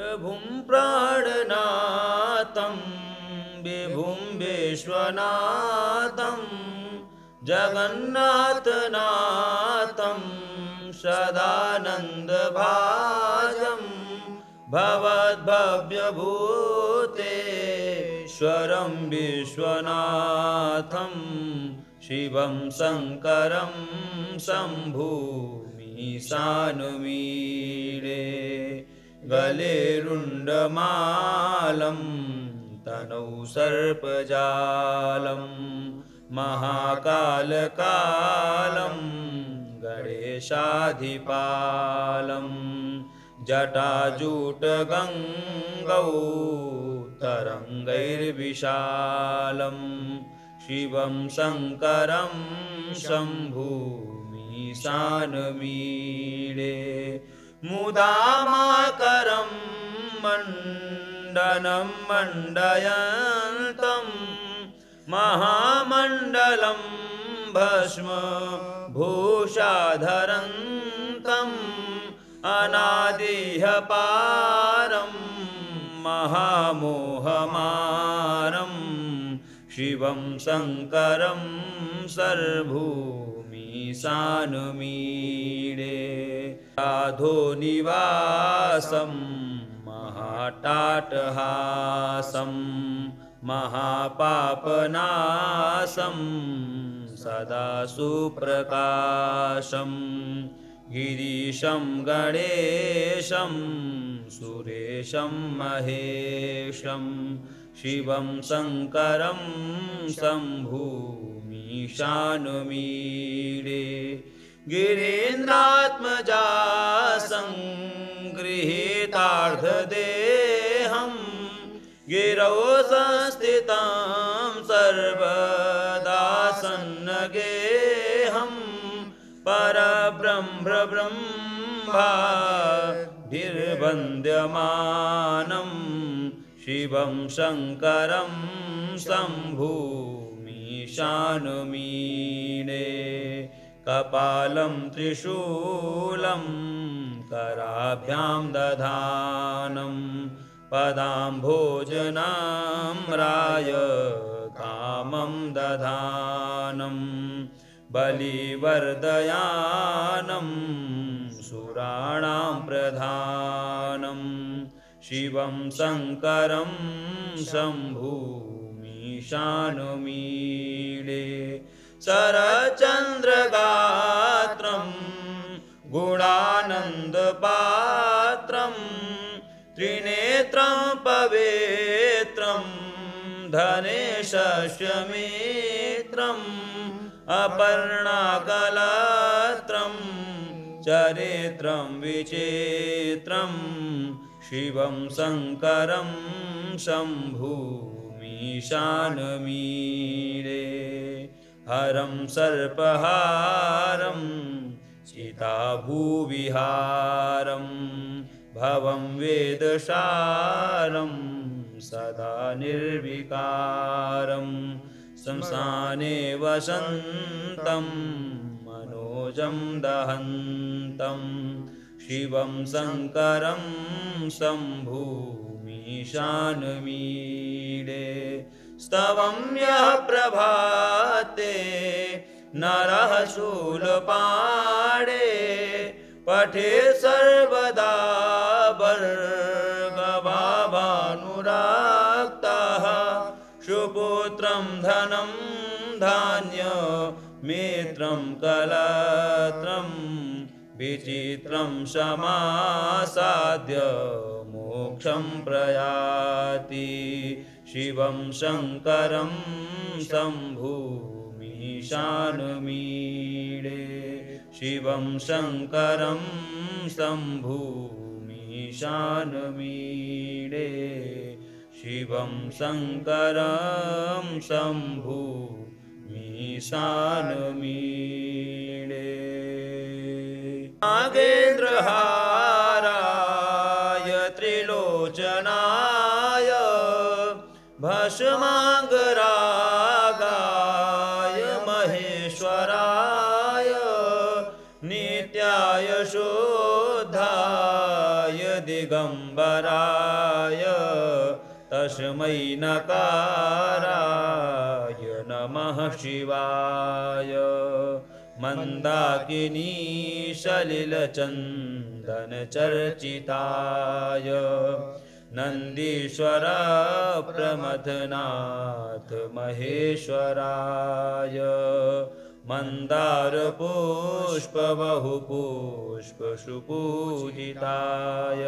प्रभुं प्राणनाथं विभुं विश्वनाथं जगन्नाथनाथं सदानन्दभाजं भवद्भव्यभूतेश्वरं विश्वनाथं शिवं शङ्करं शम्भुमीशानमीडे गले रुण्डमालं तनौ सर्पजालं महाकालकालं गणेशाधिपालं जटाजूटगङ्गौ तरङ्गैर्विशालं शिवं शङ्करं शम्भुमीशानमीडे मुदामाकरं मण्डनं मण्डयन्तं महामण्डलं भस्मभूषाधरन्तम् अनादिह्यपारं महामोहमारं शिवं शङ्करं सर्वभूमीशानमीडे साधोनिवासं महाटाटहासं महापापनाशं सदा सुप्रकाशं गिरीशं गणेशं सुरेशं महेशं शिवं शङ्करं शम्भुमीशानमीडे गिरीन्द्रात्मजा सङ्गृहीतार्धदेहं गिरौ संस्थितं सर्वदा सन्नगेऽहं परब्रह्मब्रह्माभिर्वन्द्यमानं शिवं शङ्करं शम्भुमीशानमीडे कपालं त्रिशूलं कराभ्यां दधानं पदाम्भोजनाम्राय कामं दधानं बलिवर्दयानं सुराणां प्रधानं शिवं शङ्करं शम्भुमीशानमीडे शरच्चन्द्रगात्रं गुणानन्दपात्रं त्रिनेत्रं पवित्रं धनेशस्यमित्रम् अपर्णाकलत्रं चरित्रं विचित्रं शिवं शङ्करं शम्भुमीशानमीडे हरं सर्पहारं चिताभूविहारं भवं वेदसारं सदा निर्विकारं श्मशाने वसन्तं मनोजं दहन्तं शिवं शङ्करं शम्भुमीशानमीडे स्तवं यः प्रभाते नरः शूलपाणे पठे सर्वदा भर्गभानुराक्तः सुपुत्रं धनं धान्यमित्रं कलत्रं विचित्रं समासाद्य मोक्षं प्रयाति शिवं शङ्करं शम्भुमीशानमीडे शिवं शङ्करं शम्भुमीशानमीडे शिवं शङ्करं शम्भुमीशानमीडे नागेन्द्रहाराय त्रिलोचनाय भस्माङ्गरागाय महेश्वराय नित्याय शुद्धाय दिगम्बराय तस्मै नकाराय नमः शिवाय मन्दाकिनी सलिलचन्दनचर्चिताय नन्दीश्वर प्रमथनाथ महेश्वराय मन्दारपुष्प बहुपुष्प सुपूजिताय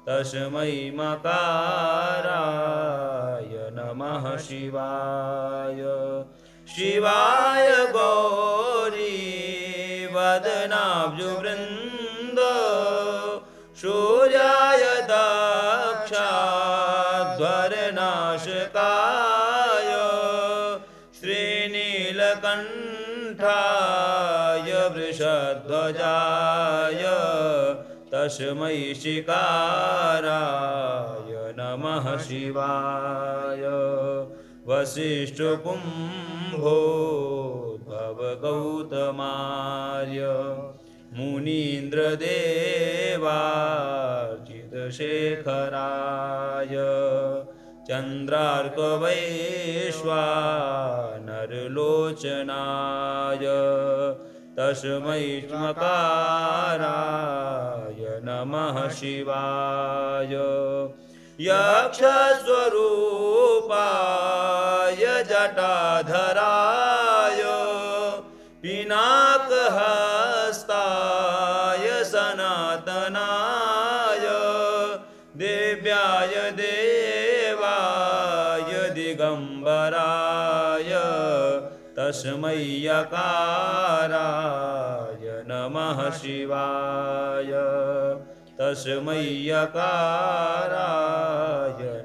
तस्मै मकाराय नमः शिवाय शिवाय गौरी वदनाब्जवृन्द सूर्याय दक्षाध्वरनाशकाय श्रीनीलकण्ठाय वृषध्वजाय तस्मै शिकाराय नमः शिवाय वसिष्ठकुम्भोद्भवगौतमार्य मुनीन्द्रदेवार्चितशेखराय चन्द्रार्कवैश्वानरलोचनाय तस्मै मकाराय नमः शिवाय यक्षस्वरूपाय जटाधराय पिनाकहस्ताय सनातनाय दिव्याय देवाय दिगम्बराय तस्मै यकाराय नमः शिवाय तस्मै यकाराय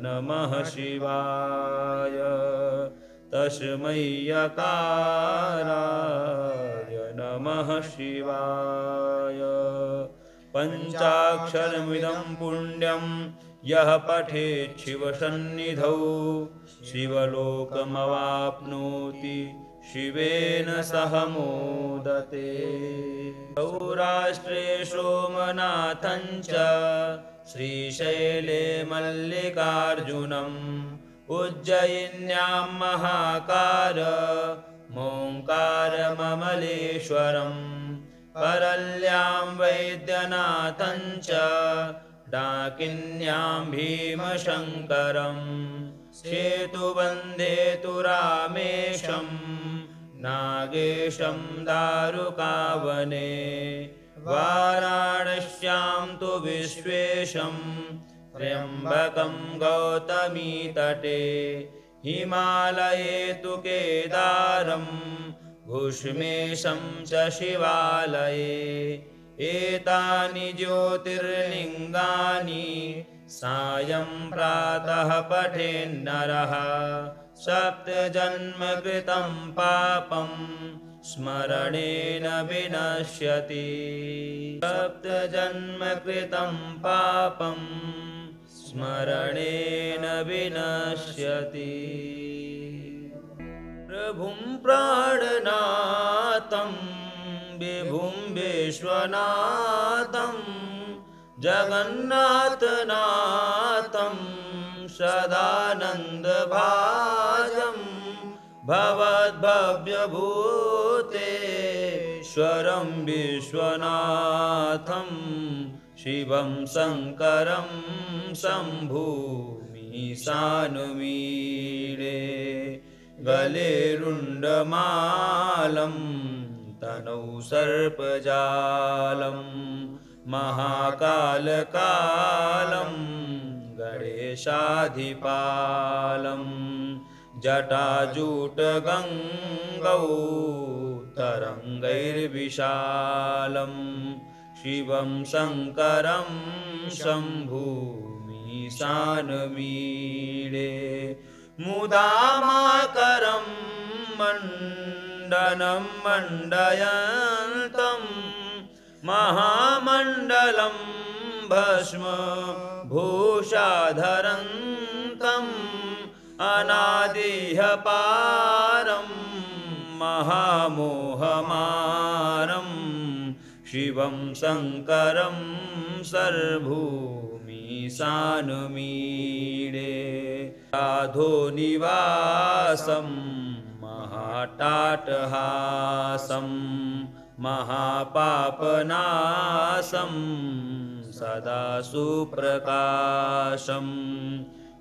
नमः शिवाय तस्मै यकाराय नमः शिवाय पञ्चाक्षरमिदं पुण्यं यः पठेत् शिवसन्निधौ शिवलोकमवाप्नोति शिवेन सह मोदते सौराष्ट्रे सोमनाथं च श्रीशैले मल्लिकार्जुनम् उज्जयिन्यां महाकार मोङ्कारममलेश्वरम् परल्यां वैद्यनाथं च डाकिन्यां भीमशङ्करम् सेतुबन्धे तु रामेशं नागेशं दारुकावने वाराणस्यां तु विश्वेशं त्र्यम्बकं गौतमीतटे हिमालये तु केदारं भूष्मेशं च शिवालये एतानि ज्योतिर्लिङ्गानि सायं प्रातः पठेन्नरः सप्तजन्मकृतं पापं स्मरणेन विनश्यति सप्तजन्मकृतं पापं स्मरणेन विनश्यति प्रभुं प्राणनाथं विभुं विश्वनाथं जगन्नाथनाथं सदानन्दभाजं भवद्भव्यभूतेश्वरं विश्वनाथं शिवं शङ्करं शम्भुमीशानुमीडे गले रुण्डमालं तनौ सर्पजालं महाकालकालं गणेशाधिपालं जटाजूटगङ्गौ तरङ्गैर्विशालं शिवं शङ्करं शम्भुमीशानमीडे मुदामाकरं मण्डनं मण्डयन्तं महामण्डलं भस्म भूषाधरन्तम् अनादिह्य पारं महामोहमारं शिवं शङ्करं सर्वभूमिशानुमीडे साधोनिवासं महाटाटहासं महापापनाशं सदा सुप्रकाशं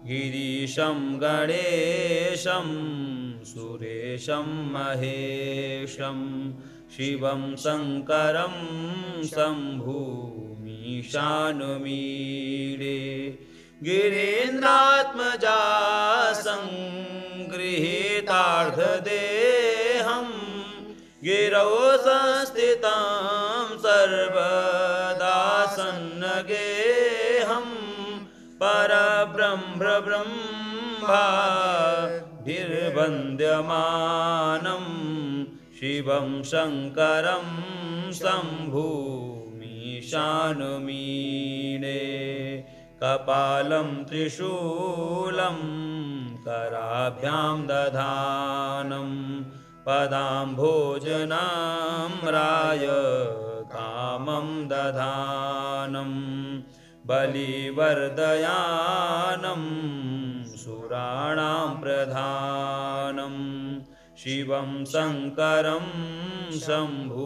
गिरीशं गणेशं सुरेशं महेशं शिवं शङ्करं शम्भुमीशानुमीडे गिरीन्द्रात्मजा संगृहीतार्धदेहं गिरौ संस्थितं सर्वदा सन्नगेऽहं परब्रह्मभिर्वन्द्यमानं शिवं शङ्करं शम्भुमीशानुमीडे कपालं त्रिशूलं कराभ्यां दधानं पदाम्भोजनाम्राय कामं दधानं बलिवर्दयानं सुराणां प्रधानं शिवं शङ्करं शम्भुमीशानुमीडे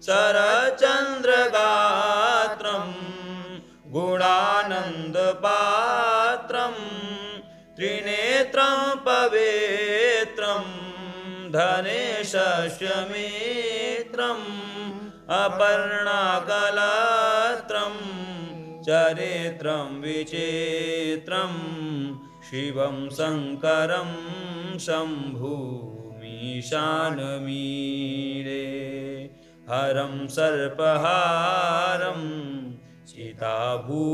शरच्चन्द्रगात्रं गुणानन्दपात्रं त्रिनेत्रं पवित्रं धनेशस्यमित्रम् अपर्णाकलत्रं चरित्रं विचित्रं शिवं शङ्करं शम्भुमीशानुमीडे हरं सर्पहारं चिताभूविहारं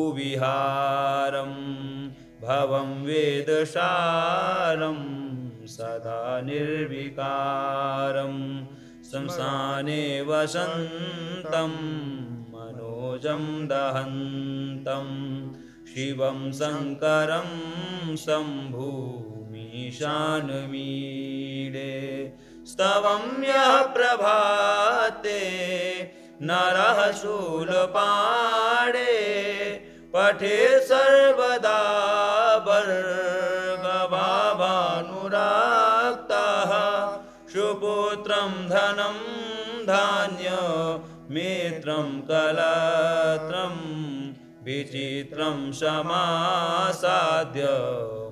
भवं वेदसारं सदा निर्विकारं श्मशाने वसन्तं मनोजं दहन्तं शिवं शङ्करं शम्भुमीशानुमीडे स्तवं यः प्रभाते नरः शूलपाणे पठे सर्वदा भर्गभानुराक्तः सुपुत्रं धनं धान्यमित्रं कलत्रं विचित्रं समासाद्य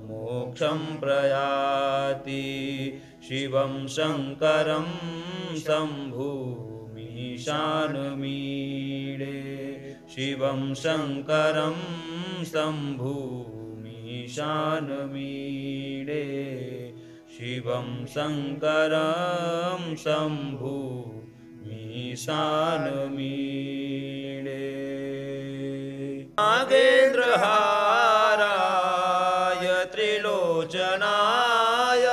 मोक्षं प्रयाति शिवं शङ्करं शम्भुमीशानुमीडे शिवं शङ्करं शम्भुमीशानुमीडे शिवं शङ्करं शम्भुमीशानुमीडे नागेन्द्रहाराय त्रिलोचनाय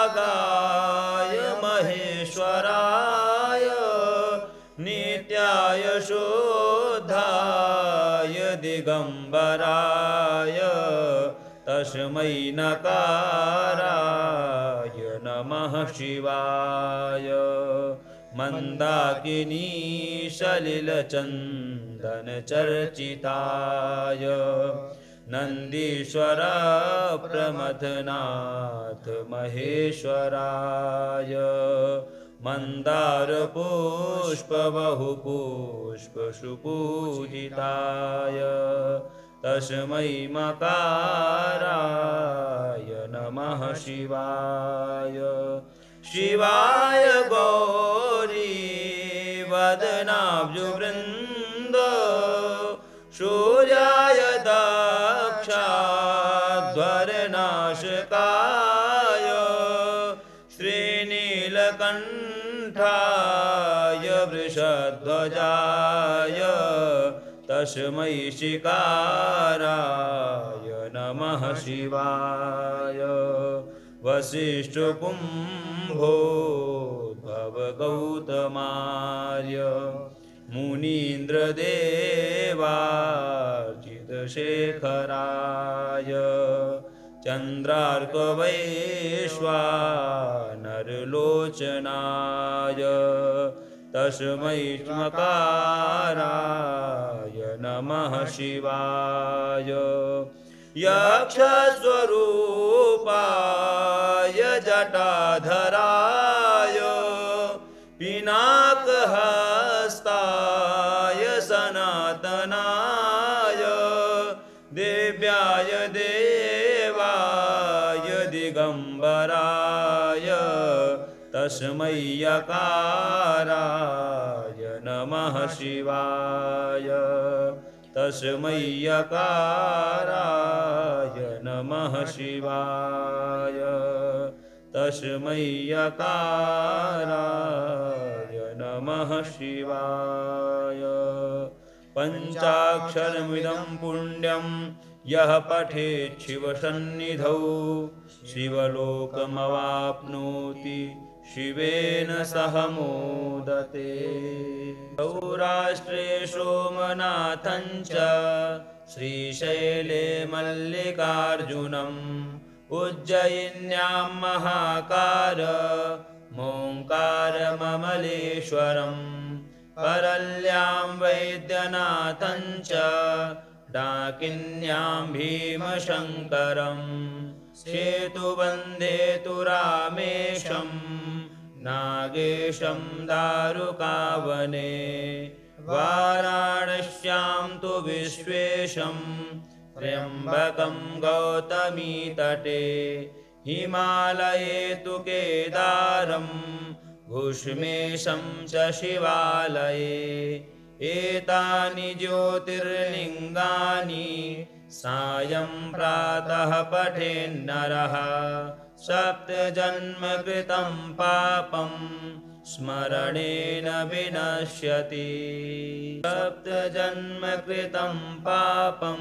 भस्माङ्गरागाय महेश्वराय नित्याय शुद्धाय दिगम्बराय तस्मै नकाराय नमः शिवाय मन्दाकिनी सलिलचन्दनचर्चिताय नन्दीश्वर प्रमथनाथ महेश्वराय मन्दारपुष्पबहुपुष्पसुपूजिताय तस्मै मकाराय नमः शिवाय शिवाय गौरी वदनाब्जवृन्द सूर्याय दक्षाध्वरनाशकाय श्रीनीलकण्ठाय वृषध्वजाय तस्मै शिकाराय नमः शिवाय वसिष्ठकुम्भोद्भवगौतमार्य मुनीन्द्रदेवार्चितशेखराय चन्द्रार्कवैश्वानर वरलोचनाय तस्मै श्मकाराय नमः शिवाय यक्षस्वरूपाय जटाधराय पिनाकहस्ताय सनातनाय दिव्याय देवाय दिगम्बराय तस्मै यकाराय नमः शिवाय तस्मै यकाराय नमः शिवाय तस्मै यकाराय नमः शिवाय पञ्चाक्षरमिदं पुण्यं यः पठेत् शिवसन्निधौ शिवलोकमवाप्नोति शिवेन सह मोदते सौराष्ट्रे सोमनाथं च श्रीशैले मल्लिकार्जुनम् उज्जयिन्यां महाकार मोङ्कारममलेश्वरम् परल्यां वैद्यनाथं च डाकिन्यां भीमशङ्करम् सेतुबन्धे तु रामेशं नागेशं दारुकावने वाराणस्यां तु विश्वेशं त्र्यम्बकं गौतमीतटे हिमालये तु केदारं भूष्मेशं च शिवालये एतानि ज्योतिर्लिङ्गानि सायं प्रातः पठेन्नरः सप्तजन्मकृतं पापं स्मरणेन विनश्यति सप्तजन्मकृतं पापं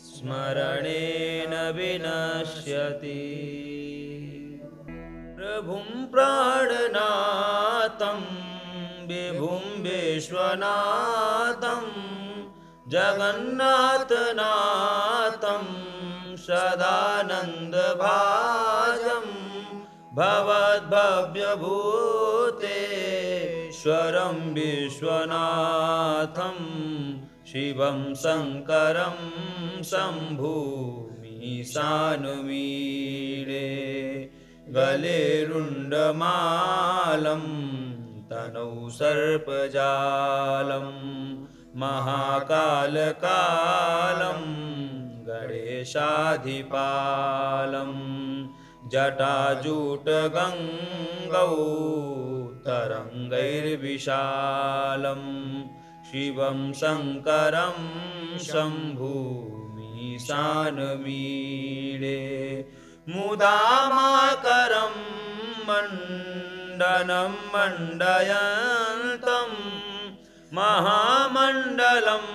स्मरणेन विनश्यति प्रभुं प्राणनाथं विभुं विश्वनाथं जगन्नाथनाथं सदानन्दभाजं भवद्भव्यभूतेश्वरं विश्वनाथं शिवं शङ्करं शम्भुमीशानुमीडे गले रुण्डमालं तनौ सर्पजालं महाकालकालं गणेशाधिपालं जटाजूटगङ्गौ तरङ्गैर्विशालं शिवं शङ्करं शम्भुमीशानमीडे मुदामाकरं मण्डनं मण्डयन्तं महामण्डलं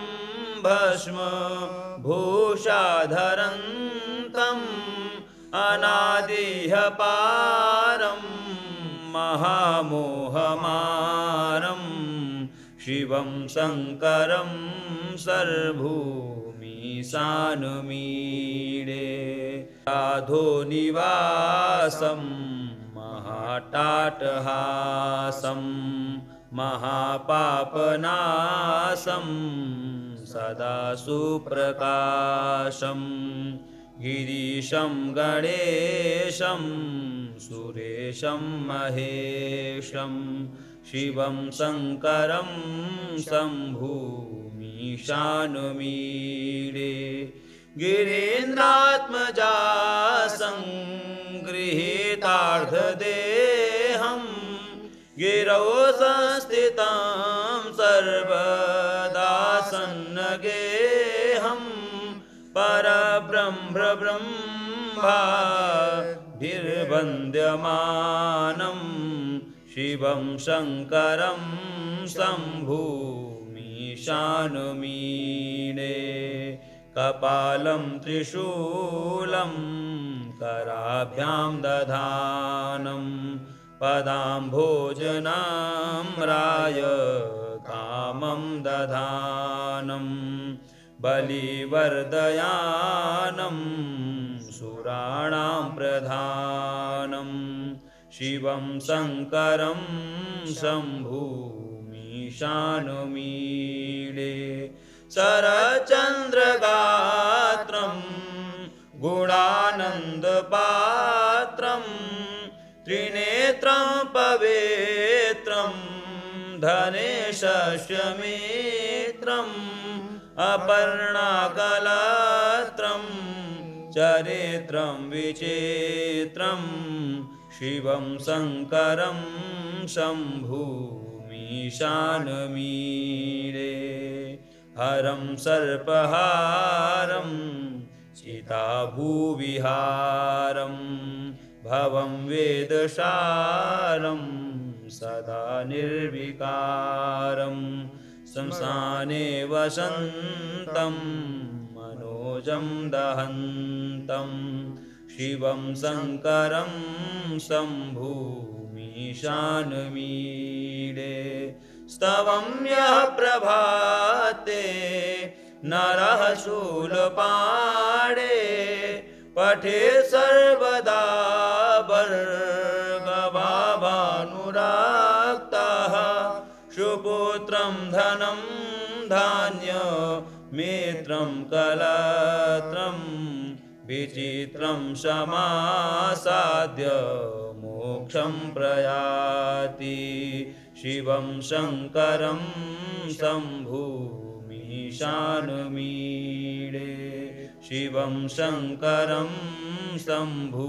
भस्मभूषाधरन्तम् अनादिह्यपारं महामोहमारं शिवं शङ्करं सर्वभूमिशानुमीडे साधोनिवासं महाटाटहासं महापापनाशं सदा सुप्रकाशं गिरीशं गणेशं सुरेशं महेशं शिवं शङ्करं शम्भुमीशानुमीडे गिरीन्द्रात्मजा संगृहीतार्धदेहं गिरौ संस्थितं सर्वदा सन्नगेहं परब्रह्मब्रह्माभिर्वन्द्यमानं शिवं शङ्करं शम्भुमीशानुमीडे कपालं त्रिशूलं कराभ्यां दधानं पदाम्भोजनाम्राय कामं दधानं बलिवर्दयानं सुराणां प्रधानं शिवं शङ्करं शम्भुमीशानमीडे शरच्चन्द्रगात्रं गुणानन्दपात्रं त्रिनेत्रं पवित्रं धनेशस्यमित्रम् अपर्णाकलत्रं चरित्रं विचित्रं शिवं शङ्करं शम्भुमीशानमीडे हरं सर्पहारं चिताभूविहारं भवं वेदसारं सदा निर्विकारं श्मशाने वसन्तं मनोजं दहन्तं शिवं शङ्करं शम्भुमीशानमीडे स्तवं यः प्रभाते नरः शूलपाणे पठे सर्वदा भर्गभानुराक्तः सुपुत्रं धनं धान्यमित्रं कलत्रं विचित्रं समासाद्य मोक्षं प्रयाति शिवं शङ्करं शम्भुमीशानमीडे शिवं शङ्करं शम्भुमीशानमीडे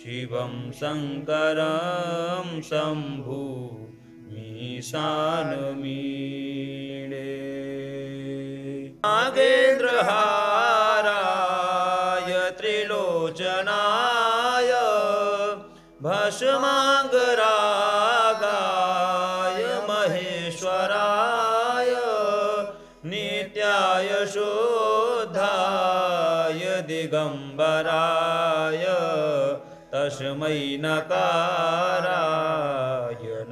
शिवं शङ्करं शम्भुमीशानमीडे नागेन्द्रहाराय त्रिलोचनाय भस्माङ्गरागाय महेश्वराय नित्याय शुद्धाय दिगम्बराय तस्मै नकाराय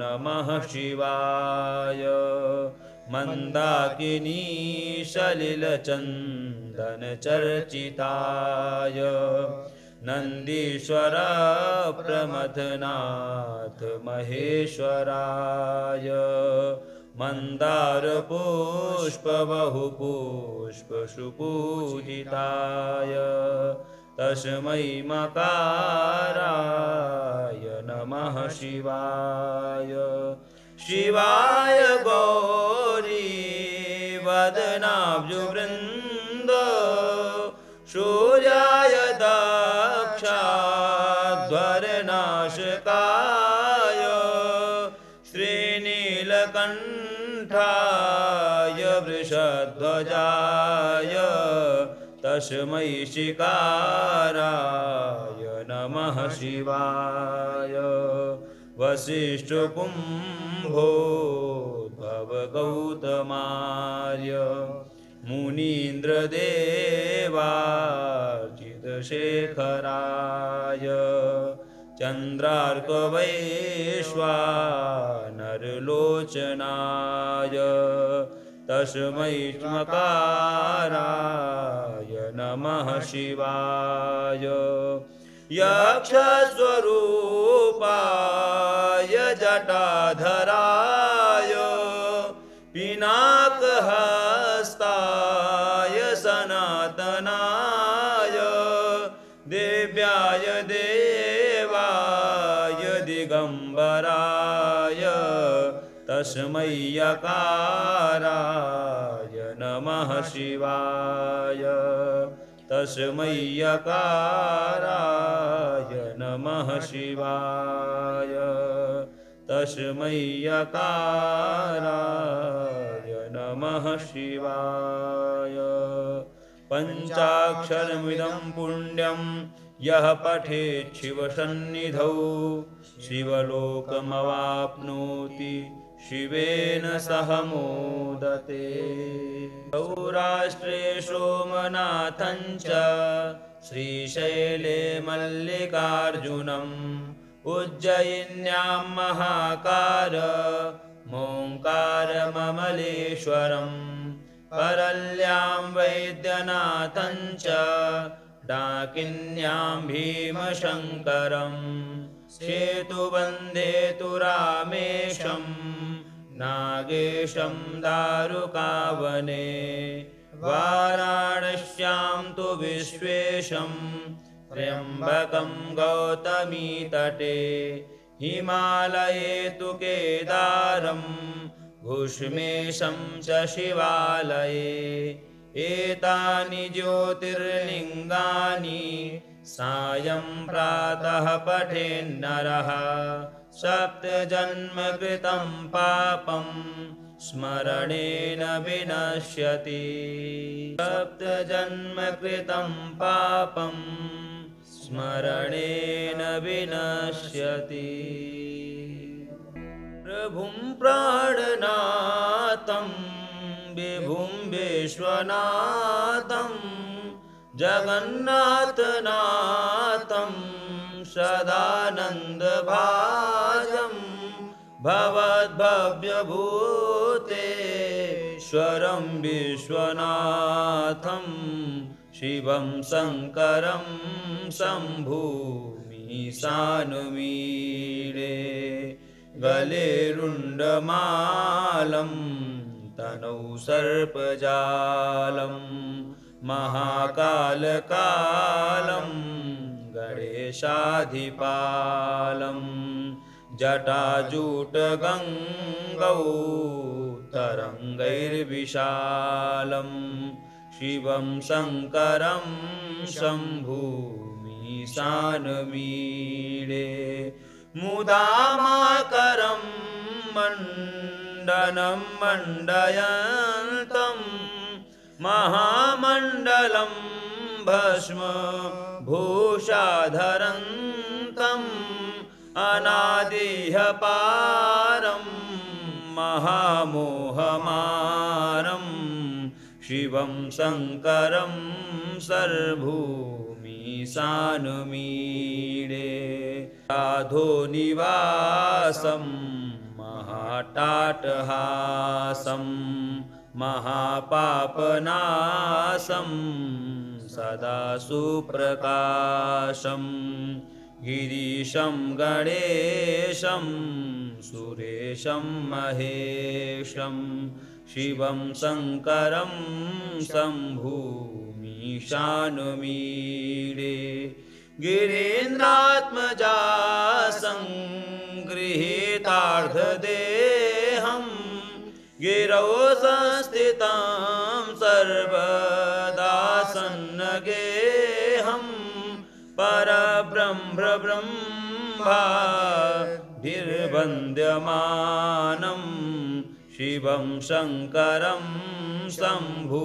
नमः शिवाय मन्दाकिनी सलिलचन्दनचर्चिताय नन्दीश्वर प्रमथनाथ महेश्वराय मन्दारपुष्पबहुपुष्पसुपूजिताय तस्मै मकाराय नमः शिवाय शिवाय गौरी वदनाब्जवृन्द सूर्याय दक्षाध्वरनाशकाय श्रीनीलकण्ठाय वृषध्वजाय तस्मै शिकाराय नमः शिवाय वसिष्ठकुम्भोद्भवगौतमार्य मुनीन्द्रदेवार्चितशेखराय चन्द्रार्कवैश्वानरलोचनाय तस्मै मकाराय नमः शिवाय यक्षस्वरूपाय जटाधराय पिनाकहस्ताय सनातनाय देव्याय देवाय दिगम्बराय तस्मै यकाराय नमः शिवाय तस्मै यकाराय नमः शिवाय तस्मै यकाराय नमः शिवाय पञ्चाक्षरमिदं पुण्यं यः पठेत् शिवसन्निधौ शिवलोकमवाप्नोति शिवेन सह मोदते सौराष्ट्रे सोमनाथं च श्रीशैले मल्लिकार्जुनम् उज्जयिन्यां महाकार मोङ्कारममलेश्वरम् परल्यां वैद्यनाथं च डाकिन्यां भीमशङ्करं सेतुबन्धे तु रामेशं नागेशं दारुकावने वाराणस्यां तु विश्वेशं त्र्यम्बकं गौतमीतटे हिमालये तु केदारं भूष्मेशं च शिवालये एतानि ज्योतिर्लिङ्गानि सायं प्रातः पठेन्नरः सप्तजन्मकृतं पापं स्मरणेन विनश्यति सप्तजन्मकृतं पापं स्मरणेन विनश्यति प्रभुं प्राणनाथं विभुं विश्वनाथं जगन्नाथनाथं सदानन्दभाजं भवद्भव्यभूतेश्वरं विश्वनाथं शिवं शङ्करं शम्भुमीशानुमीडे गले रुण्डमालं तनौ सर्पजालं महाकालकालं गणेशाधिपालं जटाजूटगङ्गौ तरङ्गैर्विशालं शिवं शङ्करं शम्भुमीशानमीडे मुदामाकरं मण्डनं मण्डयन्तं महामण्डलं भस्म भूषाधरन्तम् अनादिह्यपारं महामोहमारं शिवं शङ्करं सर्वभूमिशानुमीडे साधोनिवासं महाटाटहासं महापापनाशं सदा सुप्रकाशं गिरीशं गणेशं सुरेशं महेशं शिवं शङ्करं शम्भुमीशानुमीडे गिरीन्द्रात्मजा सङ्गृहीतार्धदेहं गिरौ संस्थितं सर्वदा सन्नगेहं परब्रह्मब्रह्माभिर्वन्द्यमानं शिवं शङ्करं शम्भुमीशानुमीडे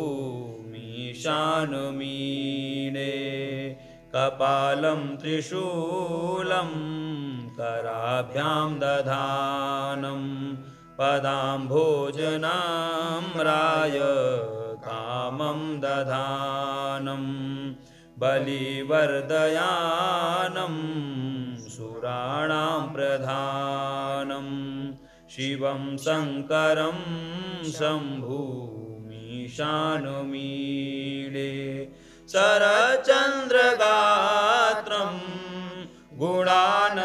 कपालं त्रिशूलं कराभ्यां दधानं पदाम्भोजनाम्राय कामं दधानं बलिवर्दयानं सुराणां प्रधानं शिवं शङ्करं शम्भुमीशानुमीडे शरच्चन्द्रगात्रं गुणानन्दपात्रं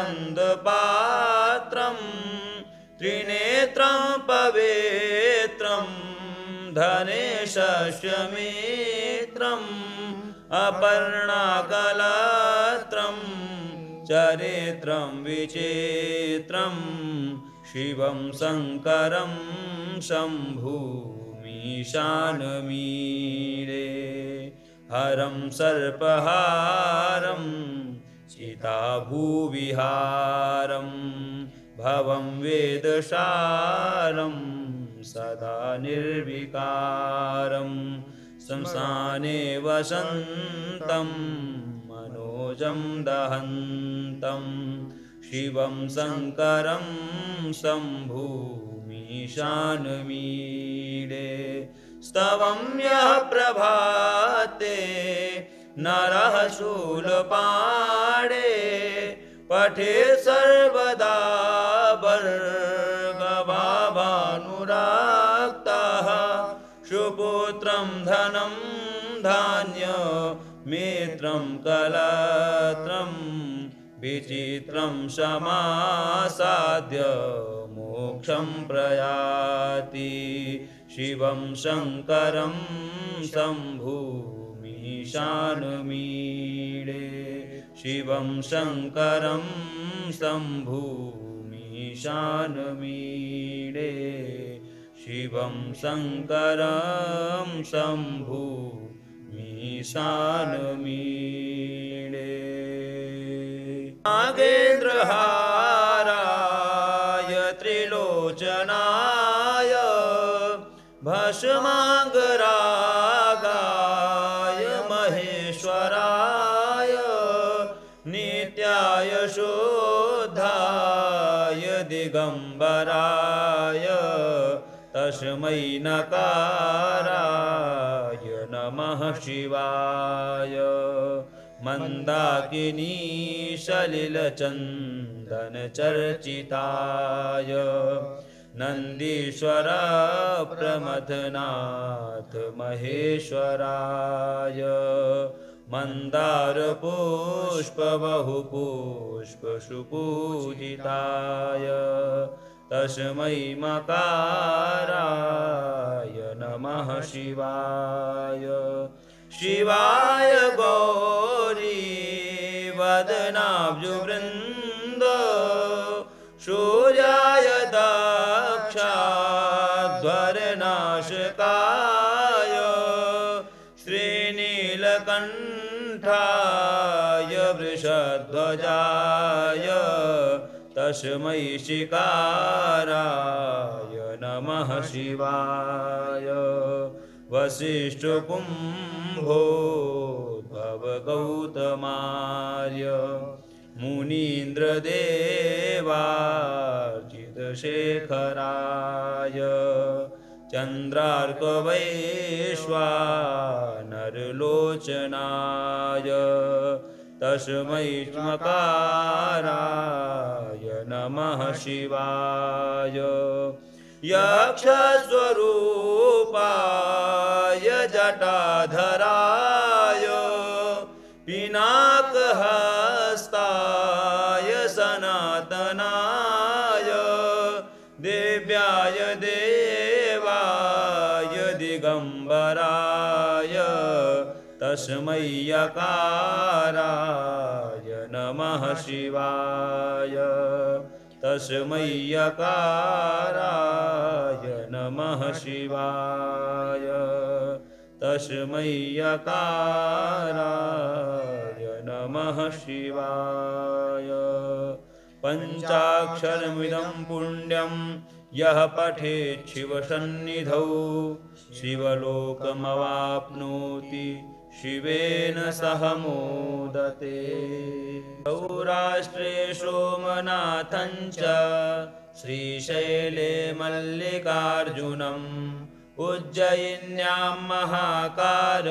त्रिनेत्रं पवित्रं धनेशस्यमित्रम् अपर्णाकलत्रं चरित्रं विचित्रं शिवं शङ्करं शम्भुमीशानुमीडे हरं सर्पहारं चिताभूविहारं भवं वेदसारं सदा निर्विकारं श्मशाने वसन्तं मनोजं दहन्तं शिवं शङ्करं शम्भुमीशानुमीडे स्तवं यः प्रभाते नरः शूलपाणे पठे सर्वदा भर्गभानुराक्तः सुपुत्रं धनं धान्यमित्रं चित्रं कलत्रं विचित्रं समासाद्य मोक्षं प्रयाति शिवं शङ्करं शम्भुमीशानमीडे शिवं शङ्करं शम्भुमीशानमीडे शिवं शङ्करं शम्भुमीशानमीडे नागेन्द्रहाराय त्रिलोचनाय भस्माङ्गरागाय महेश्वराय नित्याय शुद्धाय दिगम्बराय तस्मै नकाराय नमः शिवाय मन्दाकिनी सलिलचन्दनचर्चिताय नन्दीश्वर प्रमथनाथ महेश्वराय मन्दारपुष्पबहुपुष्पसुपूजिताय तस्मै मकाराय नमः शिवाय शिवाय गौरी वदनाब्जवृन्द सूर्याय दक्षाध्वरनाशकाय श्रीनीलकण्ठाय वृषध्वजाय तस्मै शिकाराय नमः शिवाय वसिष्ठकुम्भोद्भवगौतमार्य मुनीन्द्रदेवार्चितशेखराय चन्द्रार्कवैश्वानरलोचनाय तस्मै मकाराय नमः शिवाय यक्षस्वरूपाय जटाधराय पिनाकहस्ताय सनातनाय दिव्याय देवाय दिगम्बराय तस्मै यकाराय नमः शिवाय तस्मै यकाराय नमः शिवाय तस्मै यकाराय नमः शिवाय पञ्चाक्षरमिदं पुण्यं यः पठेत् शिवसन्निधौ शिवलोकमवाप्नोति शिवेन सह मोदते सौराष्ट्रे सोमनाथं च श्रीशैले मल्लिकार्जुनम् उज्जयिन्यां महाकार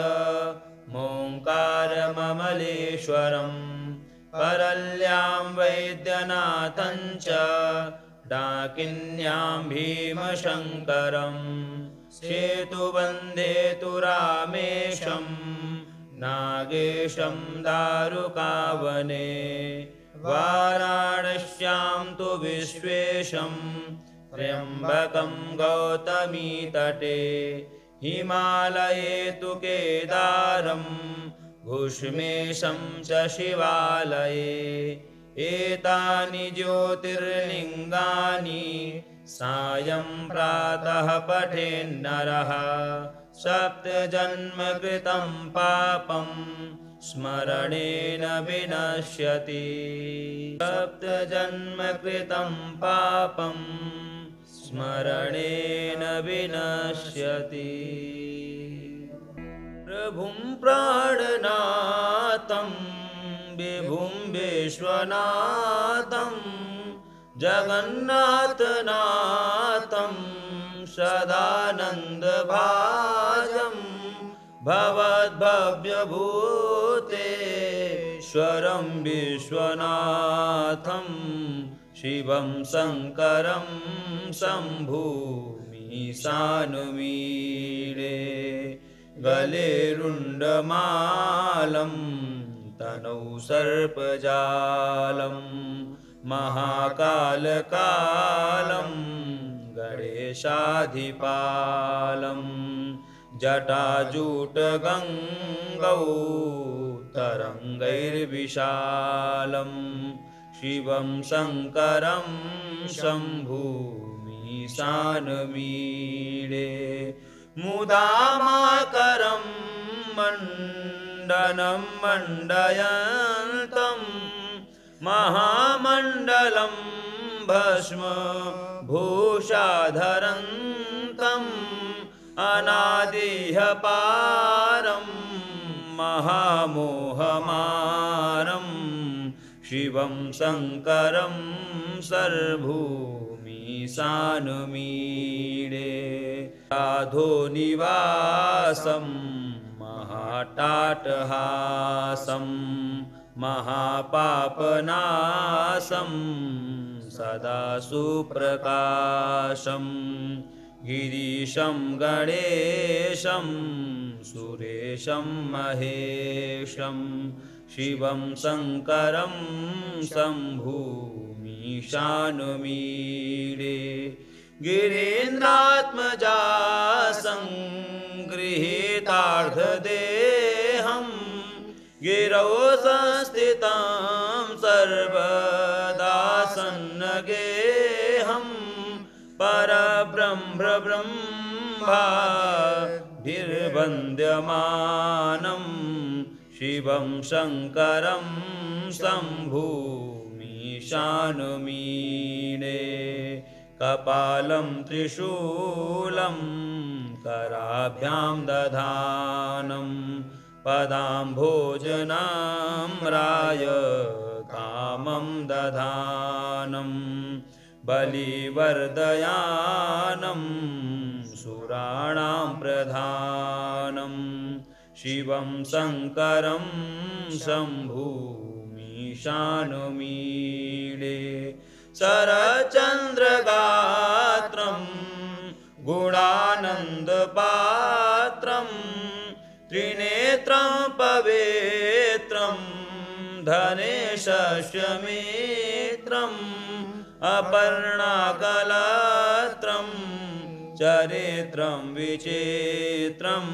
मोङ्कारममलेश्वरं परल्यां वैद्यनाथं च डाकिन्यां भीमशङ्करं सेतुबन्धे तु रामेशं नागेशं दारुकावने वाराणस्यां तु विश्वेशं त्र्यम्बकं गौतमीतटे हिमालये तु केदारं घुष्मेशं च शिवालये एतानि ज्योतिर्लिङ्गानि सायं प्रातः पठेन्नरः सप्तजन्मकृतं पापं स्मरणेन विनश्यति सप्तजन्मकृतं पापं स्मरणेन विनश्यति प्रभुं प्राणनाथं विभुं विश्वनाथं जगन्नाथनाथं सदानन्दभाजं भवद्भव्यभूतेश्वरं विश्वनाथं शिवं शङ्करं शम्भुमीशानमीडे गले रुण्डमालं तनौ सर्पजालं महाकालकालं गणेशाधिपालं जटाजूटगङ्गौ तरङ्गैर्विशालं शिवं शङ्करं शम्भुमीशानमीडे मुदामाकरं मण्डनं मण्डयन्तं महामण्डलं भस्म भूषाधरन्तम् अनादिह्य पारं महामोहमारं शिवं शङ्करं सर्वभूमिशानुमीडे साधोनिवासं महाटाटहासं महापापनाशं सदा सुप्रकाशं गिरीशं गणेशं सुरेशं महेशं शिवं शङ्करं शम्भुमीशानुमीडे गिरीन्द्रात्मजा सङ्गृहीतार्धदेहं गिरौ संस्थितं सर्वदा सन्नगेहं परब्रह्मब्रह्माभिर्वन्द्यमानं शिवं शङ्करं शम्भुमीशानुमीडे कपालं त्रिशूलं कराभ्यां दधानं पदाम्भोजनाम्राय कामं दधानं बलिवर्दयानं सुराणां प्रधानं शिवं शङ्करं शम्भुमीशानुमीडे शरच्चन्द्रगात्रं गुणानन्दपात्रं त्रिनेत्रं पवित्रं धनेशस्यमित्रम् अपर्णाकलत्रं चरित्रं विचित्रं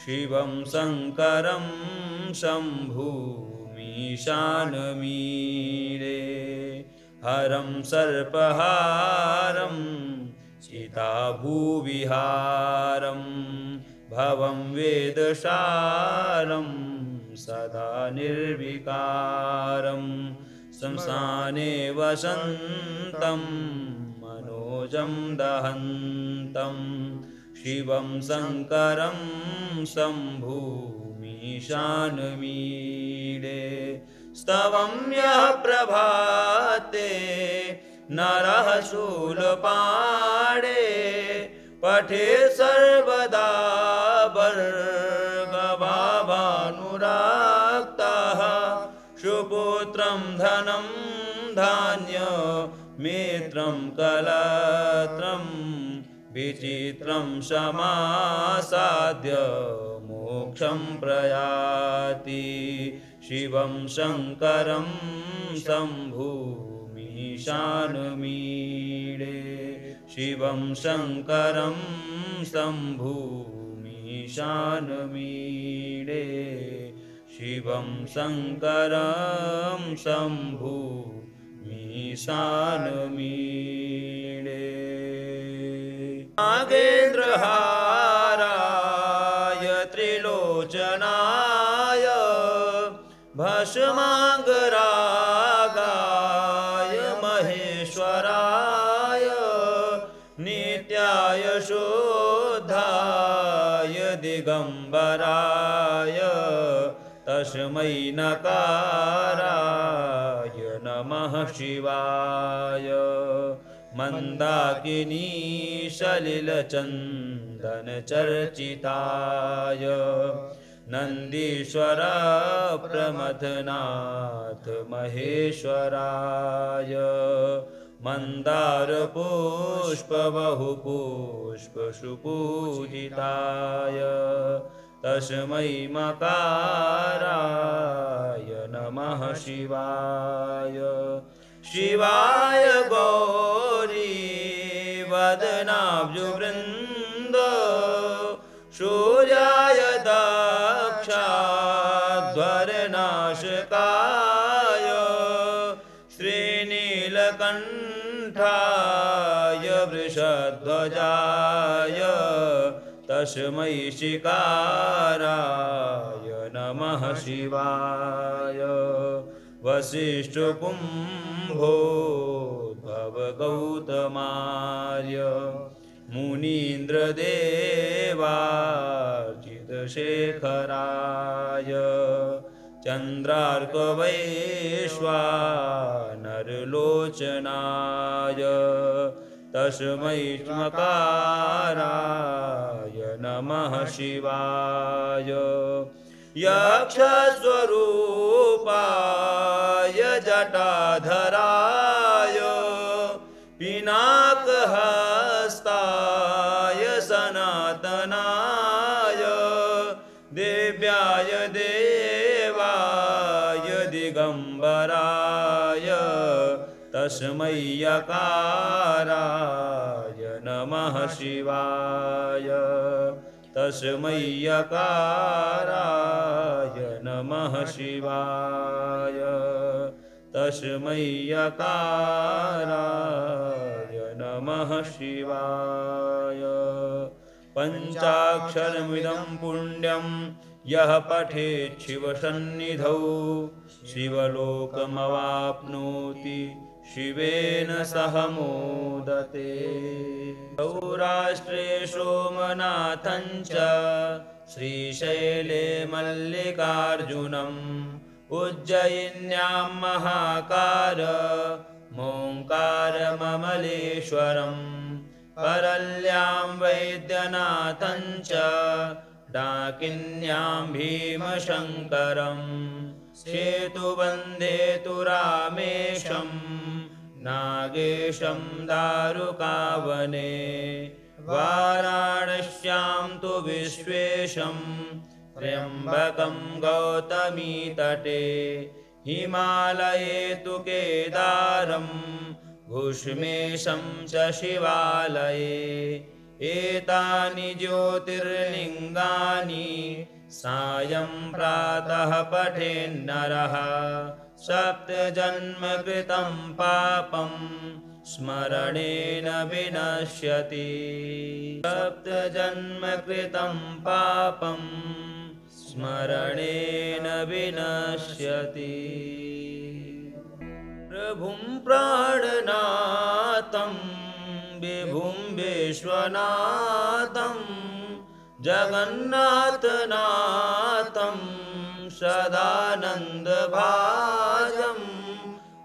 शिवं शङ्करं शम्भुमीशानुमीडे हरं सर्पहारं चिताभूविहारं भवं वेदसारं सदा निर्विकारं श्मशाने वसन्तं मनोजं दहन्तं शिवं शङ्करं शम्भुमीशानुमीडे स्तवं यः प्रभाते नरः शूलपाणे पठे सर्वदा भर्गभानुराक्तः सुपुत्रं धनं धान्यमित्रं कलत्रं विचित्रं समासाद्य मोक्षं प्रयाति शिवं शङ्करं शम्भुमीशानुमीडे शिवं शङ्करं शम्भुमीशानुमीडे शिवं शङ्करं शम्भुमीशानुमीडे नागेन्द्रहाराय त्रिलोचनाय भस्माङ्गरागाय महेश्वराय नित्याय शुद्धाय दिगम्बराय तस्मै नकाराय नमः शिवाय मन्दाकिनी सलिलचन्दनचर्चिताय नन्दीश्वर प्रमथनाथ महेश्वराय मन्दारपुष्प बहुपुष्प सुपूजिताय तस्मै मकाराय नमः शिवाय। शिवाय गौरी वदनाब्जवृन्द सूर्याय दक्षाध्वरनाशकाय श्रीनीलकण्ठाय वृषध्वजाय तस्मै शिकाराय नमः शिवाय। वसिष्ठकुम्भोद्भवगौतमार्य मुनीन्द्रदेवार्चितशेखराय चन्द्रार्कवैश्वानरलोचनाय तस्मै मकाराय नमः शिवाय। यक्षस्वरूपाय जटाधराय पिनाकहस्ताय सनातनाय दिव्याय देवाय दिगम्बराय तस्मै यकाराय नमः शिवाय। तस्मै यकाराय नमः शिवाय। तस्मै यकाराय नमः शिवाय। पञ्चाक्षरमिदं पुण्यं यः पठेत् शिवसन्निधौ शिवलोकमवाप्नोति शिवेन सह मोदते। सौराष्ट्रे सोमनाथं च श्रीशैले मल्लिकार्जुनम् उज्जयिन्यां महाकार मोङ्कारममलेश्वरम् परल्यां वैद्यनाथं च डाकिन्यां भीमशङ्करम् सेतुबन्धे तु रामेशं नागेशं दारुकावने वाराणस्यां तु विश्वेशं त्र्यम्बकं गौतमीतटे हिमालये तु केदारं घुष्मेशं च शिवालये एतानि ज्योतिर्लिङ्गानि सायं प्रातः पठेन्नरः सप्तजन्मकृतं पापं स्मरणेन विनश्यति। सप्तजन्मकृतं पापं स्मरणेन विनश्यति। प्रभुं प्राणनाथं विभुं विश्वनाथं जगन्नाथनाथं सदानन्दभाजं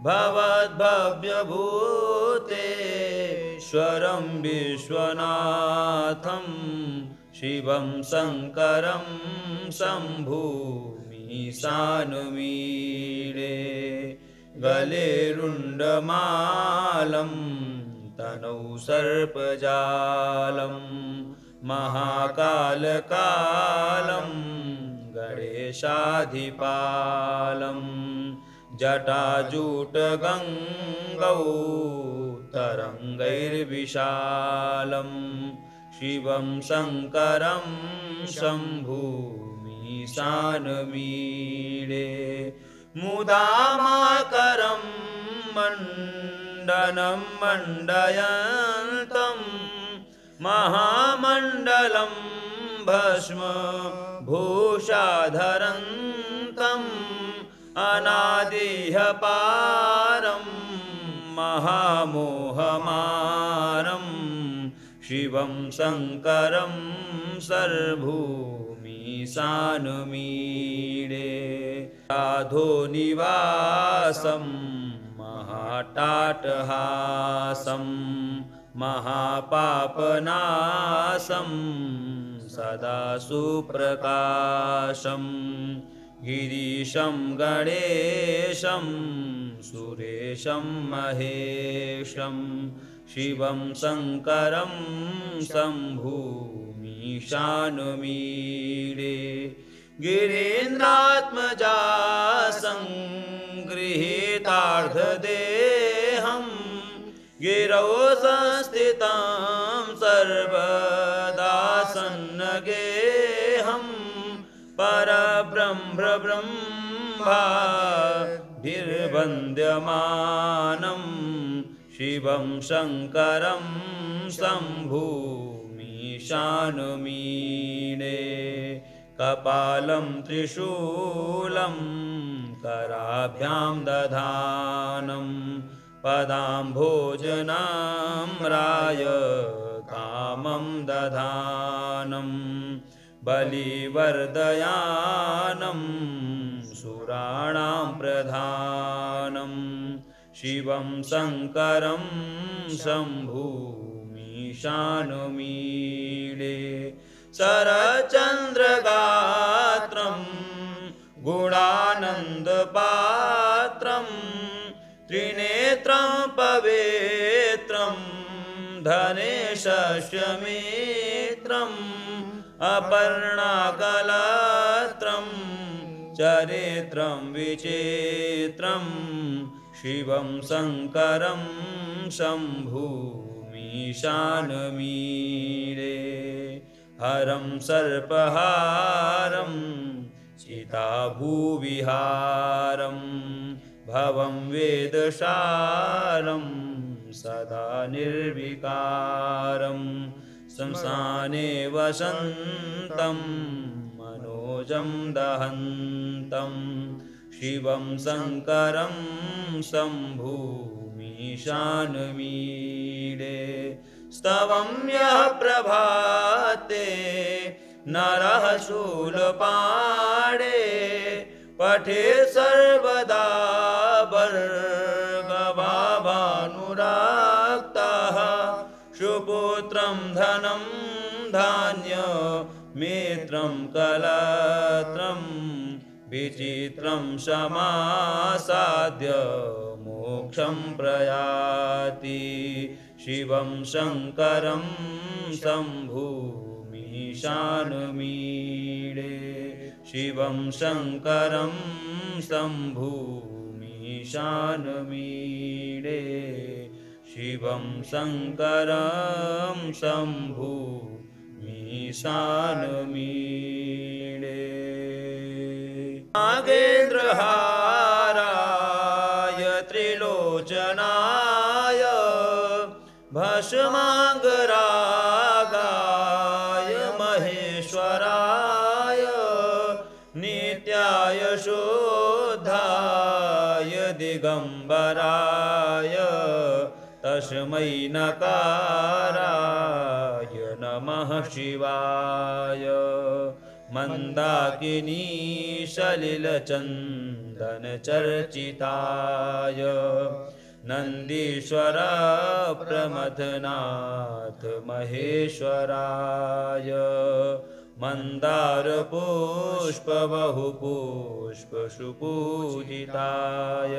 भवद्भव्यभूतेश्वरं विश्वनाथं शिवं शङ्करं शम्भुमीशानमीडे गले रुण्डमालं तनौ सर्पजालं महाकालकालं गणेशाधिपालं जटाजूटगङ्गौ तरङ्गैर्विशालं शिवं शङ्करं शम्भुमीशानमीडे मुदामाकरं मण्डनं मण्डयन्तं महामण्डलं भस्म भूषाधरन्तम् अनादिह्य पारं महामोहमारं शिवं शङ्करं सर्वभूमिशानुमीडे साधोनिवासं महाटाटहासं महापापनाशं सदा सुप्रकाशं गिरीशं गणेशं सुरेशं महेशं शिवं शङ्करं शम्भुमीशानमीडे गिरीन्द्रात्मजा संगृहीतार्धदेहं गिरौ संस्थितं सर्वदा सन्नगेऽहं परब्रह्मब्रह्माभिर्वन्द्यमानं शिवं शङ्करं शम्भुमीशानमीडे कपालं त्रिशूलं कराभ्यां दधानं पदाम्भोजनाम्राय कामं दधानं बलिवर्दयानं सुराणां प्रधानं शिवं शङ्करं शम्भुमीशानमीडे शरचन्द्रगात्रं गुणानन्दपात्रं त्रिनेत्रं पवित्रं धनेशस्यमित्रम् अपर्णाकलत्रं चरित्रं विचित्रं शिवं शङ्करं शम्भुमीशानमीडे हरं सर्पहारं चिताभूविहारं भवं वेदसारं सदा निर्विकारं श्मशाने वसन्तं मनोजं दहन्तं शिवं शङ्करं शम्भुमीशानमीडे स्तवं यः प्रभाते नरः शूलपाणे पठे सर्वदा भर्गभानुराक्तः सुपुत्रं धनं धान्यमित्रं कलत्रं विचित्रं समासाद्य मोक्षं प्रयाति शिवं शङ्करं शम्भुमीशानमीडे शिवं शङ्करं शम्भुमीशानमीडे शिवं शङ्करं शम्भुमीशानमीडे नागेन्द्रहाराय त्रिलोचनाय भस्माङ्गरागाय महेश्वराय नित्याय शुद्धाय दिगम्बराय तस्मै नकाराय नमः शिवाय मन्दाकिनी सलिलचन्दनचर्चिताय नन्दीश्वर प्रमथनाथ महेश्वराय मन्दारपुष्पबहुपुष्पसुपूजिताय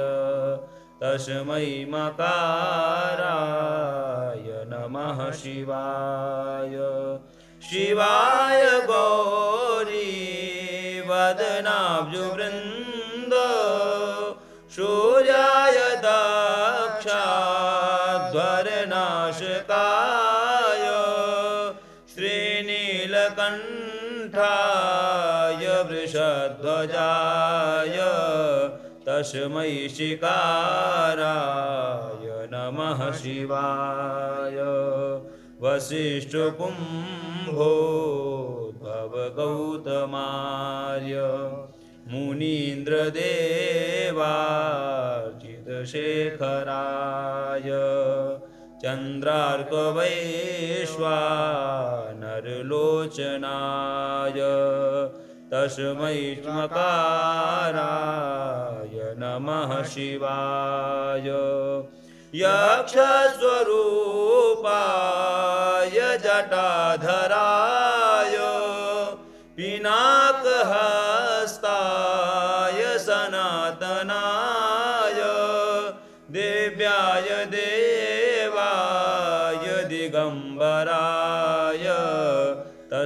तस्मै मकाराय नमः शिवाय शिवाय गौरी वदनाब्जवृन्द सूर्याय दक्षाध्वरनाशकाय श्रीनीलकण्ठाय वृषध्वजाय तस्मै शिकाराय नमः शिवाय वसिष्ठकुम्भोद्भवगौतमार्य मुनीन्द्रदेवार्चितशेखराय चन्द्रार्कवैश्वानरलोचनाय तस्मै मकाराय नमः शिवाय यक्षस्वरूपाय जटाधराय पिनाकहस्ताय सनातनाय देव्याय देवाय दिगम्बराय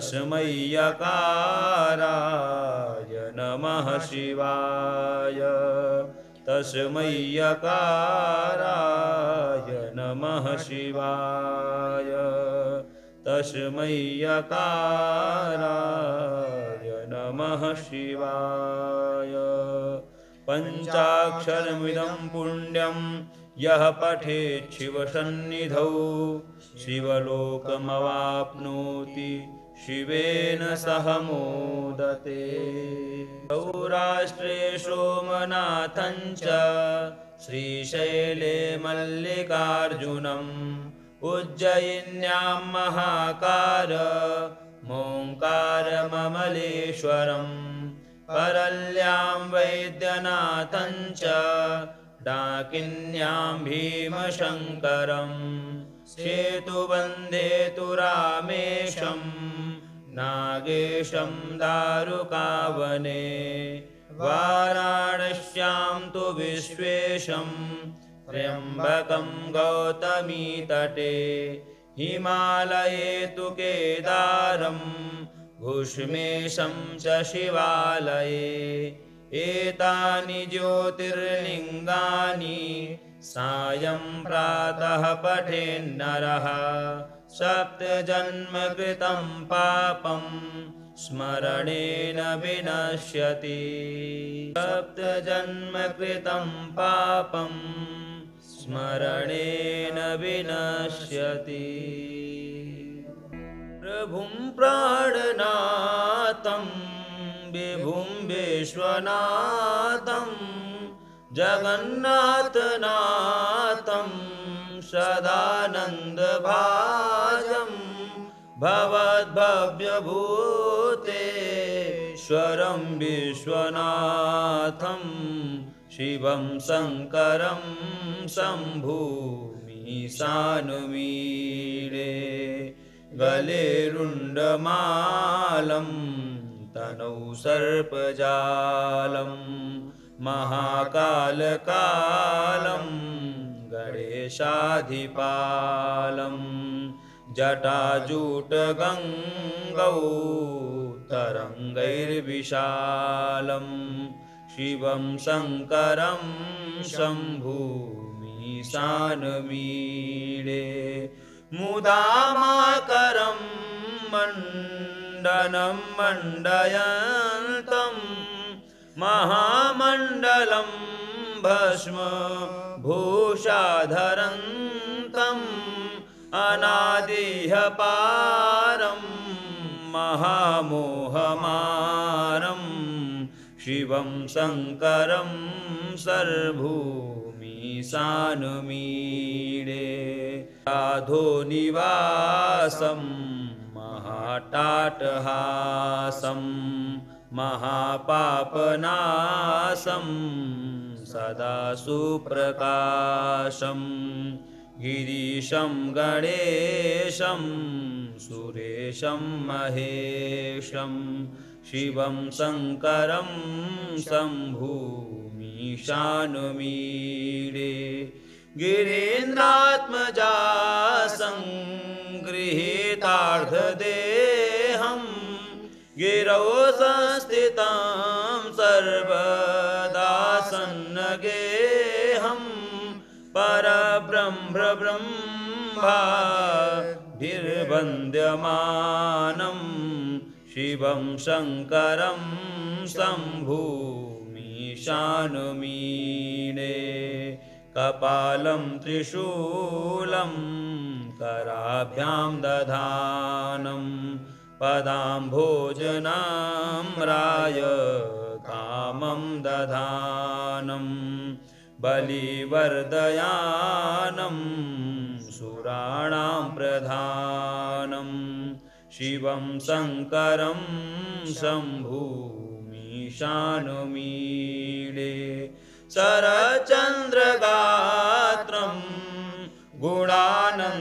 तस्मै यकाराय नमः शिवाय तस्मै यकाराय नमः शिवाय तस्मै यकाराय नमः शिवाय पञ्चाक्षरमिदं पुण्यं यः पठेत् शिवसन्निधौ शिवलोकमवाप्नोति शिवेन सह मोदते सौराष्ट्रे सोमनाथं च श्रीशैले मल्लिकार्जुनम् उज्जयिन्यां महाकाल मोङ्कारममलेश्वरम् परल्यां वैद्यनाथं च डाकिन्यां भीमशङ्करम् सेतुबन्धेतु रामेशं नागेशं दारुकावने वाराणस्यां तु विश्वेशं त्र्यम्बकं गौतमीतटे हिमालये तु केदारं भूष्मेशं च शिवालये एतानि ज्योतिर्लिङ्गानि सायं प्रातः पठेन्नरः सप्तजन्मकृतं पापं स्मरणेन विनश्यति सप्तजन्मकृतं पापं स्मरणेन विनश्यति प्रभुं प्राणनाथं विभुं विश्वनाथं जगन्नाथनाथं सदानन्दभाजं भवद्भव्यभूतेश्वरं विश्वनाथं शिवं शङ्करं शम्भुमीशानुमीडे गले रुण्डमालं तनौ सर्पजालं महाकालकालं गणेशाधिपालं जटाजूटगङ्गौ तरङ्गैर्विशालं शिवं शङ्करं शम्भुमीशानमीडे मुदामाकरं मण्डनं मण्डयन्तं महामण्डलं भस्म भूषाधरन्तम् अनादिह्य पारं महामोहमारं शिवं शङ्करं सर्वभूमिशानुमीडे साधोनिवासं महाटाटहासं महापापनाशं सदा सुप्रकाशं गिरीशं गणेशं सुरेशं महेशं शिवं शङ्करं शम्भुमीशानुमीडे गिरीन्द्रात्मजा सङ्गृहीतार्धदेहं गिरौ संस्थितं सर्वदा सन्नगेहं परब्रह्मब्रह्माभिर्वन्द्यमानं शिवं शङ्करं शम्भुमीशानुमीडे कपालं त्रिशूलं कराभ्यां दधानं पदाम्भोजनाम्राय कामं दधानं बलिवर्दयानं सुराणां प्रधानं शिवं शङ्करं शम्भुमीशानुमीडे शरच्चन्द्रगात्रं गुणानन्दपात्रं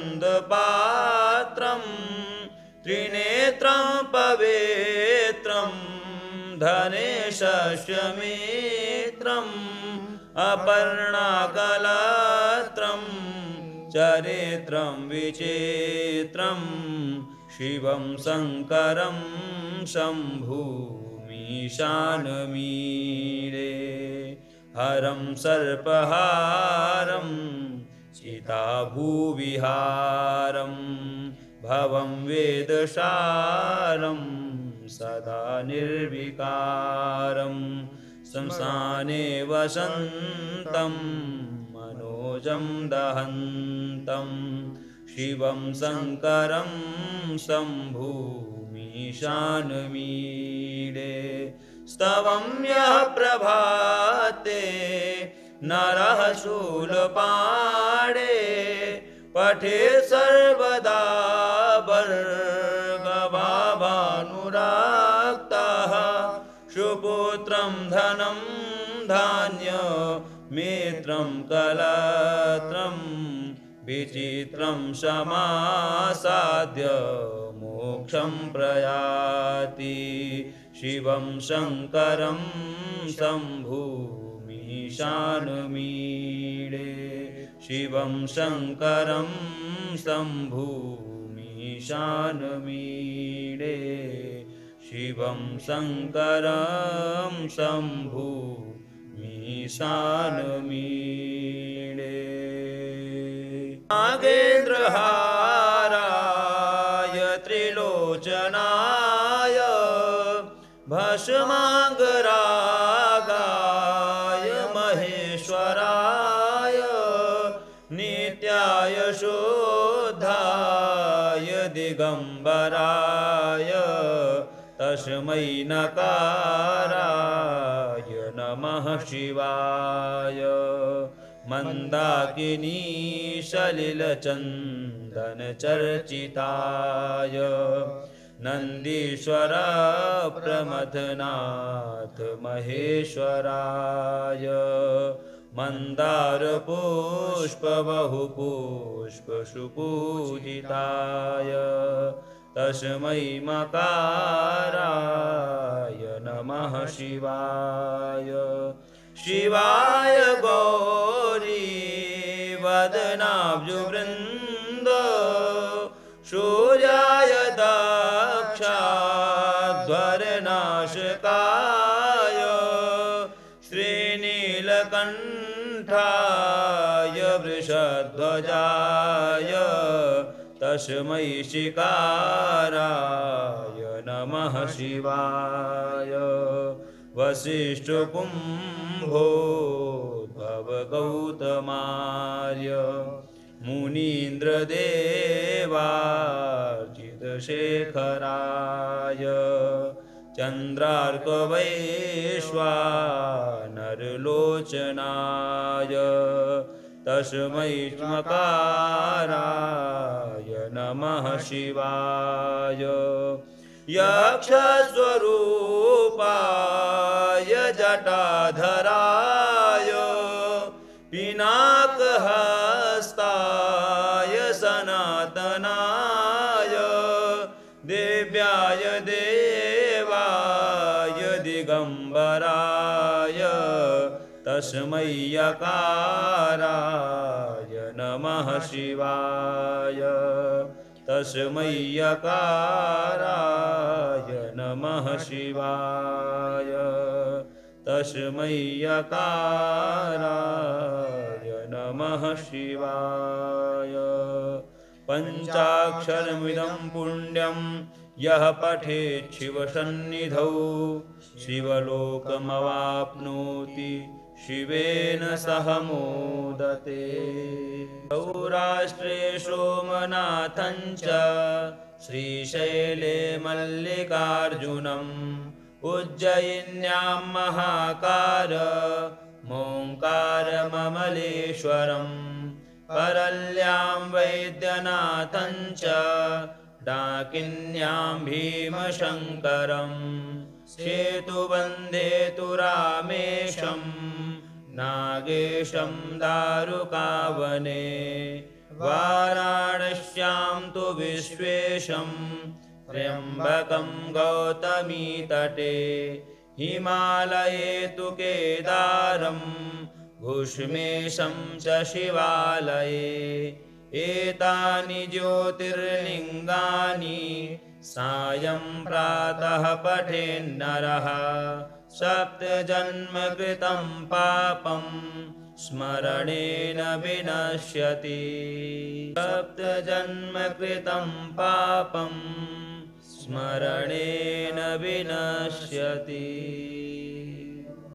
त्रिनेत्रं पवित्रं धनेशस्यमित्रम् अपर्णाकलत्रं चरित्रं विचित्रं शिवं शङ्करं शम्भुमीशानमीडे हरं सर्पहारं चिताभूविहारं भवं वेदसारं सदा निर्विकारं श्मशाने वसन्तं मनोजं दहन्तं शिवं शङ्करं शम्भुमीशानमीडे स्तवं यः प्रभाते नरः शूलपाणे पठे सर्वदा भर्गभानुराक्तः सुपुत्रं धनं धान्यमित्रं कलत्रं विचित्रं समासाद्य मोक्षं प्रयाति शिवं शङ्करं शम्भुमीशानमीडे शिवं शङ्करं शम्भुमीशानमीडे शिवं शङ्करं शम्भुमीशानमीडे नागेन्द्रहाराय त्रिलोचनाय भस्माङ्गरागाय महेश्वराय नित्याय शुद्धाय दिगम्बराय तस्मै नकाराय नमः शिवाय मन्दाकिनी सलिलचन्दनचर्चिताय नन्दीश्वर प्रमथनाथ महेश्वराय मन्दारपुष्पबहुपुष्पसुपूजिताय तस्मै मकाराय नमः शिवाय शिवाय गौरी वदनाब्जवृन्द सूर्याय दक्षाध्वरनाशकाय श्रीनीलकण्ठाय वृषध्वजाय तस्मै शिकाराय नमः शिवाय वसिष्ठकुम्भोद्भवगौतमार्य मुनीन्द्रदेवार्चितशेखराय चन्द्रार्कवैश्वानरलोचनाय तस्मै मकाराय नमः शिवाय यक्षस्वरूपाय जटाधराय पिनाकहस्ताय सनातनाय देव्याय देवाय दिगम्बराय तस्मै यकाराय नमः शिवाय तस्मै यकाराय नमः शिवाय तस्मै यकाराय नमः शिवाय पञ्चाक्षरमिदं पुण्यं यः पठेत् शिवसन्निधौ शिवलोकमवाप्नोति शिवेन सह मोदते सौराष्ट्रे सोमनाथं च श्रीशैले मल्लिकार्जुनम् उज्जयिन्यां महाकार मोङ्कारममलेश्वरं परल्यां वैद्यनाथं च डाकिन्यां भीमशङ्करं सेतुबन्धे तु रामेशं नागेशं दारुकावने वाराणस्यां तु विश्वेशं त्र्यम्बकं गौतमीतटे हिमालये तु केदारं भूष्मेशं च शिवालये एतानि ज्योतिर्लिङ्गानि सायं प्रातः पठेन्नरः सप्तजन्मकृतं पापं स्मरणेन विनश्यति सप्तजन्मकृतं पापं स्मरणेन विनश्यति।